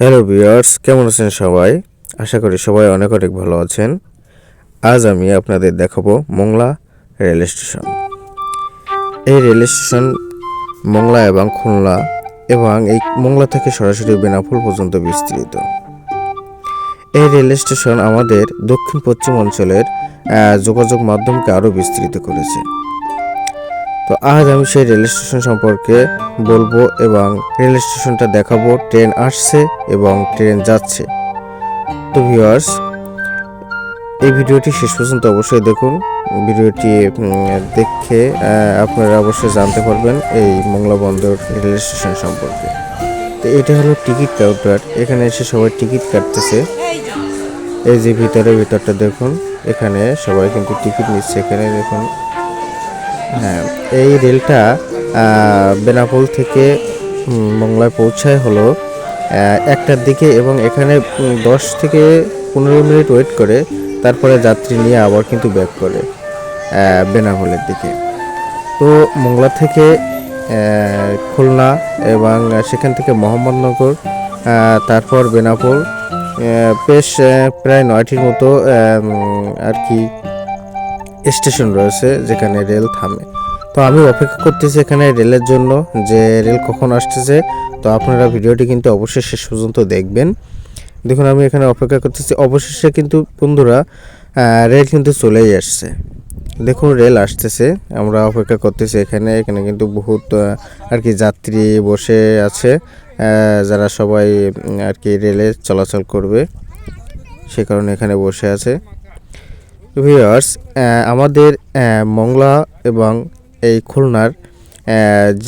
Hello viewers, কেমন আছেন সবাই? আশা করি সবাই অনেক অনেক ভালো আছেন। আজ আমি আপনাদের দেখাবো মোংলা রেল স্টেশন। এই রেল স্টেশন মোংলা এবং খুলনা এবং এই মোংলা থেকে সরাসরি বেনাপোল পর্যন্ত বিস্তৃত। এই রেল স্টেশন আমাদের দক্ষিণ পশ্চিম অঞ্চলের যোগাযোগ মাধ্যমকে আরও বিস্তৃত করেছে। তো আজ আমি সেই রেল স্টেশন সম্পর্কে বলবো এবং রেল স্টেশনটা দেখাবো। ট্রেন আসছে এবং ট্রেন যাচ্ছে। তো ভিউয়ার্স, এই ভিডিওটি শেষ পর্যন্ত অবশ্যই দেখুন। ভিডিওটি দেখে আপনারা অবশ্যই জানতে পারবেন এই মোংলা বন্দর রেল স্টেশন সম্পর্কে। তো এটা হলো টিকিট কাউন্টার। এখানে এসে সবাই টিকিট কাটতেছে। এই যে ভিতরটা দেখুন, এখানে সবাই কিন্তু টিকিট নিচ্ছে। এখানে দেখুন, হ্যাঁ, এই রেলটা বেনাপোল থেকে মোংলায় পৌঁছায় হলো 1টার দিকে এবং এখানে 10 থেকে 15 মিনিট ওয়েট করে তারপরে যাত্রী নিয়ে আবার কিন্তু ব্যাক করে বেনাপোলের দিকে। তো মোংলা থেকে খুলনা এবং সেখান থেকে মোহাম্মদনগর, তারপর বেনাপোল, বেশ প্রায় 9টির মতো আর কি স্টেশন রয়েছে যেখানে রেল থামে। তো আমি অপেক্ষা করতেছি এখানে রেলের জন্য, যে রেল কখন আসতেছে। তো আপনারা ভিডিওটি কিন্তু অবশ্যই শেষ পর্যন্ত দেখবেন। দেখুন, আমি এখানে অপেক্ষা করতেছি। অবশেষে কিন্তু বন্ধুরা রেল কিন্তু চলেই আসছে। দেখুন, রেল আসতেছে, আমরা অপেক্ষা করতেছি এখানে কিন্তু বহুত আর কি যাত্রী বসে আছে, যারা সবাই আর কি রেলে চলাচল করবে, সে কারণে এখানে বসে আছে। ভিউয়ার্স, আমাদের মোংলা এবং এই খুলনার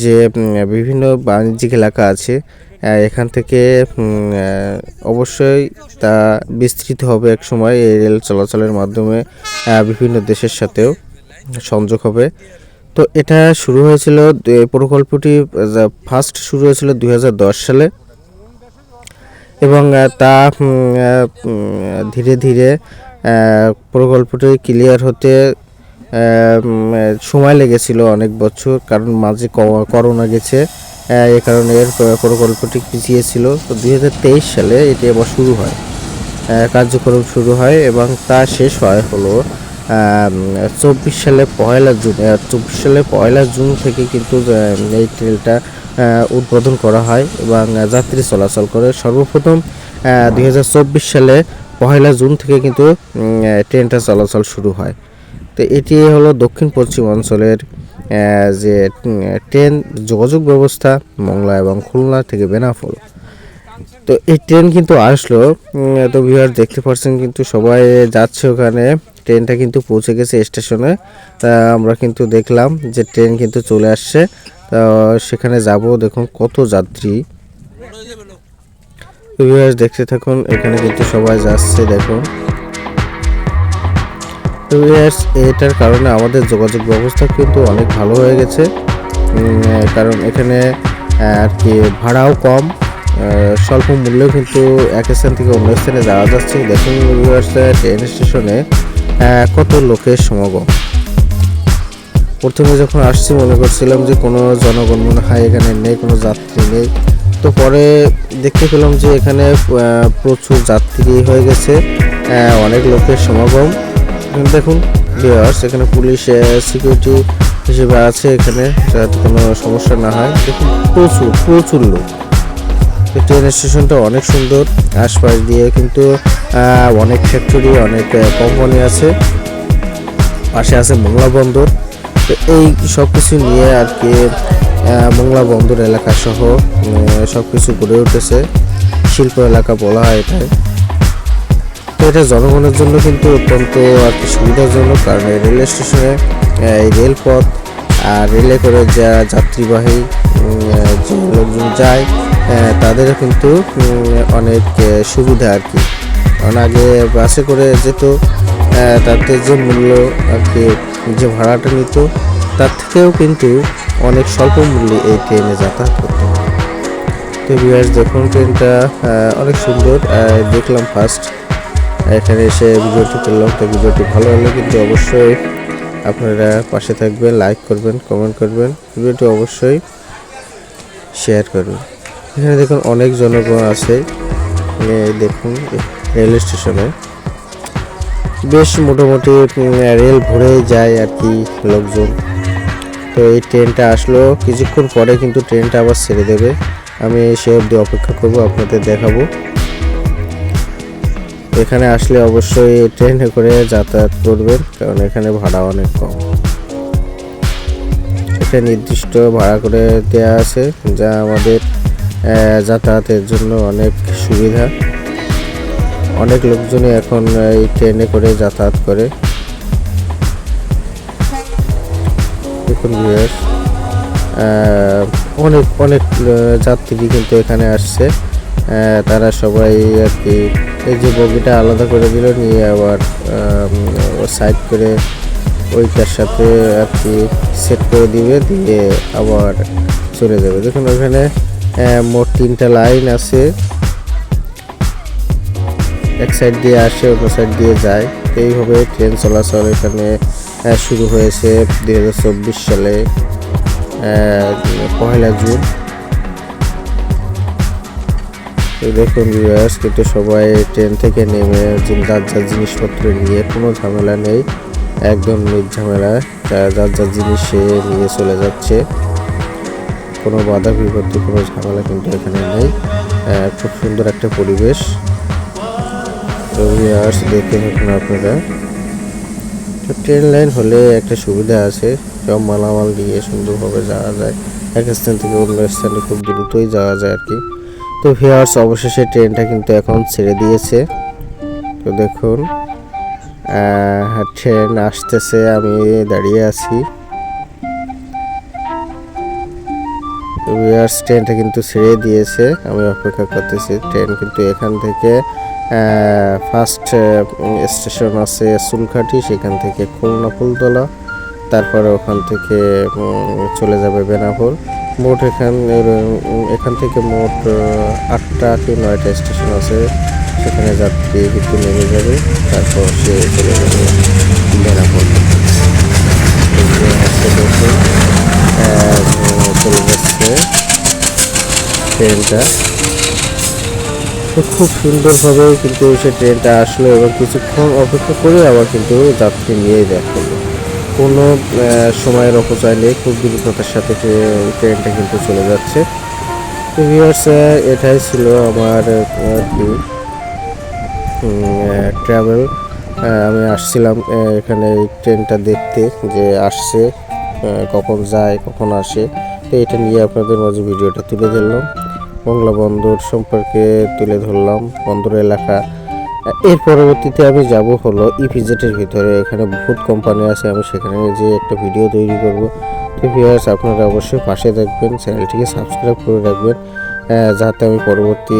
যে বিভিন্ন বাণিজ্যিক এলাকা আছে, এখান থেকে অবশ্যই তা বিস্তৃত হবে এক সময়। এই রেল চলাচলের মাধ্যমে বিভিন্ন দেশের সাথেও সংযোগ হবে। তো এটা শুরু হয়েছিল, প্রকল্পটি ফার্স্ট শুরু হয়েছিল 2010 সালে এবং তা ধীরে ধীরে প্রকল্পটি ক্লিয়ার হতে সময় লেগেছিল অনেক বছর, কারণ মাঝে করোনা গেছে, এ কারণে এর প্রকল্পটি পিছিয়ে ছিল। তো 2023 সালে এটি আবার শুরু হয়, কার্যক্রম শুরু হয় এবং তা শেষ হয় হলো 24 সালে পয়লা জুন। 24 সালে পয়লা জুন থেকে কিন্তু এই ট্রেনটা উদ্বোধন করা হয় এবং যাত্রী চলাচল করে। সর্বপ্রথম 2024 সালে পয়লা জুন থেকে কিন্তু ট্রেনটা চলাচল শুরু হয়। তো এটি হলো দক্ষিণ পশ্চিম অঞ্চলের যে ট্রেন যোগাযোগ ব্যবস্থা মোংলা এবং খুলনা থেকে বেনাপোল। তো এই ট্রেন কিন্তু আসলো। তো ভিউয়ার দেখতে পাচ্ছেন কিন্তু সবাই যাচ্ছে ওখানে। ট্রেনটা কিন্তু পৌঁছে গেছে স্টেশনে। তা আমরা কিন্তু দেখলাম যে ট্রেন কিন্তু চলে আসছে। তো সেখানে যাব। দেখুন কত যাত্রী, ভিউয়ার্স দেখতে থাকুন। এখানে কিন্তু সবাই যাচ্ছে, দেখুন। ভিউয়ার্স, এটার কারণে আমাদের যোগাযোগ ব্যবস্থা কিন্তু অনেক ভালো হয়ে গেছে, কারণ এখানে আর কি ভাড়াও কম, স্বল্প মূল্যে কিন্তু এক স্থান থেকে অন্য স্থানে যাওয়া যাচ্ছে। দেখুন ভিউয়ার্স, ট্রেন স্টেশনে কত লোকের সমাগম। প্রথমে যখন আসছি মনে করছিলাম যে কোনো জনগণ মনে হয় এখানে নেই, কোনো যাত্রী নেই। তো পরে দেখতে পেলাম যে এখানে প্রচুর যাত্রী হয়ে গেছে, অনেক লোকের সমাগম। দেখুন ভিউয়ার্স, এখানে পুলিশ সিকিউরিটি হিসেবে আছে এখানে, যাতে কোনো সমস্যা না হয়। দেখুন প্রচুর লোক। ট্রেন স্টেশনটা অনেক সুন্দর, আশপাশ দিয়ে কিন্তু অনেক ফ্যাক্টরি, অনেক কোম্পানি আছে, পাশে আছে মোংলা বন্দর। তো এই সব কিছু নিয়ে আর কি মোংলা বন্দর এলাকা সহ সব কিছু গড়ে উঠেছে, শিল্প এলাকা বলা হয় এটাই। তো এটা জনগণের জন্য কিন্তু অত্যন্ত আর কি সুবিধাজনক, কারণ এই রেল স্টেশনে এই রেলপথ আর রেলে করে যা যাত্রীবাহী যে লোকজন যায় তাদের কিন্তু অনেক সুবিধা আর কি। কারণ আগে বাসে করে যেত, তাতে যে মূল্য আর কি, যে ভাড়াটা নিত, তার থেকেও কিন্তু অনেক স্বল্প মূল্যে এই ট্রেনে যাতায়াত করতে হয়। তো ভিউয়ার্স দেখুন, ট্রেনটা অনেক সুন্দর দেখলাম ফার্স্ট এখানে এসে ভিডিওটি করলাম। তো ভিডিওটি ভালো হলে কিন্তু অবশ্যই আপনারা পাশে থাকবেন, লাইক করবেন, কমেন্ট করবেন, ভিডিওটি অবশ্যই শেয়ার করবেন। এখানে দেখুন অনেক জনগণ আছে, দেখুন রেল স্টেশনে বেশ মোটামুটি রেল ভরে যায় আর কি লোকজন। তো এই ট্রেনটা আসলো কিছুক্ষণ পরে কিন্তু ট্রেনটা আবার ছেড়ে দেবে। আমি সে অবধি অপেক্ষা করব, আপনাদের দেখাবো। এখানে আসলে অবশ্যই ট্রেনে করে যাতায়াত করবেন, কারণ এখানে ভাড়া অনেক কম। একটা নির্দিষ্ট ভাড়া করে দেওয়া আছে, যা আমাদের যাতায়াতের জন্য অনেক সুবিধা। অনেক লোকজনই এখন এই ট্রেনে করে যাতায়াত করে। দেখুন ভিউয়ার্স, অনেক অনেক যাত্রী কিন্তু এখানে আসছে। তারা সবাই আর কি এই যে বগিটা আলাদা করে দিল, নিয়ে আবার সাইড করে ওইটার সাথে আর কি সেট করে দিবে, দিয়ে আবার চলে যাবে। দেখুন ওখানে মোট 3টা লাইন আছে, এক সাইড দিয়ে আসে অন্য সাইড দিয়ে যায়। এইভাবে ট্রেন চলাচল এখানে শুরু হয়েছে 2024 সালে 1 জুন। দেখুন ভিউয়ার্স, কিন্তু সবাই ট্রেন থেকে নেমে যার যার জিনিসপত্র নিয়ে, কোনো ঝামেলা নেই, একদম নির্ঝামেলা যার যার জিনিস সে নিয়ে চলে যাচ্ছে। কোনো বাধা বিপত্তি, কোনো ঝামেলা কিন্তু এখানে নেই। খুব সুন্দর একটা পরিবেশ। তো ভিউয়ার্স দেখতে থাকুন আপনারা। তো ট্রেন লাইন হলে একটা সুবিধা আছে, সব মালামাল নিয়ে সুন্দরভাবে যাওয়া যায়। এক স্থান থেকে অন্য স্থানে খুব দ্রুতই যাওয়া যায় আর কি। তো ভিউয়ার্স অবশেষে ট্রেনটা কিন্তু এখন ছেড়ে দিয়েছে। তো দেখুন ট্রেন আসতেছে, আমি দাঁড়িয়ে আছি। তো ভিউয়ার্স ট্রেনটা কিন্তু ছেড়ে দিয়েছে, আমি অপেক্ষা করতেছি। ট্রেন কিন্তু এখান থেকে ফার্স্ট স্টেশন আছে চুলকাঠি, সেখান থেকে খুলনা ফুলতলা, তারপরে ওখান থেকে চলে যাবে বেনাপোল। মোট এখান থেকে মোট 8টা কি 9টা স্টেশন আছে, সেখানে যাত্রী কিন্তু নেমে যাবে, তারপর সে চলে যাবে বেনাপোল। চলে যাচ্ছে ট্রেনটা। তো খুব সুন্দরভাবে কিন্তু সে ট্রেনটা আসলো এবং কিছুক্ষণ অপেক্ষা করে আবার কিন্তু যাত্রী নিয়েই দেখালো। কোনো সময়ের অপচয় নেই, খুব দ্রুততার সাথে ট্রেনটা কিন্তু চলে যাচ্ছে। তো ভিউয়ার্স এটাই ছিল আমার আর কি ট্রাভেল। আমি আসছিলাম এখানে এই ট্রেনটা দেখতে, যে আসছে, কখন যায় কখন আসে। তো এটা নিয়ে আপনাদের মাঝে ভিডিওটা তুলে ধরলাম। মংলা বন্দর সম্পর্কে তুলে ধরলাম, বন্দর এলাকা। এর পরবর্তীতে আমি যাব হলো ইপিজেটের ভিতরে, এখানে বহুত কোম্পানি আছে, আমি সেখানে যে একটা ভিডিও তৈরি করব। তো ভিউয়ার্স আপনারা অবশ্যই পাশে থাকবেন, চ্যানেলটিকে সাবস্ক্রাইব করে রাখবেন, যাতে আমি পরবর্তী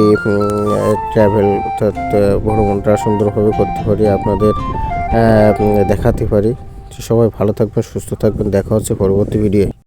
ট্রাভেল অর্থাৎ ভ্রমণটা সুন্দরভাবে করতে পারি, আপনাদের দেখাতে পারি। সবাই ভালো থাকবেন, সুস্থ থাকবেন, দেখা হচ্ছে পরবর্তী ভিডিও।